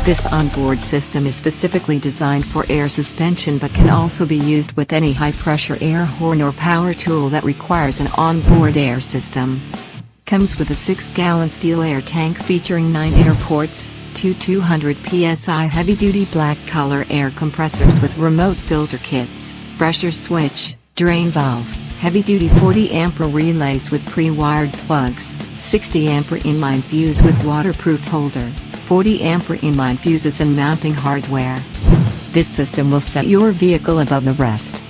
This onboard system is specifically designed for air suspension but can also be used with any high-pressure air horn or power tool that requires an onboard air system. Comes with a 6-gallon steel air tank featuring 9 air ports, two 200 PSI heavy-duty black color air compressors with remote filter kits, pressure switch, drain valve, heavy-duty 40 Ampere relays with pre-wired plugs, 60 Ampere inline fuse with waterproof holder, 40 Ampere inline fuses and mounting hardware. This system will set your vehicle above the rest.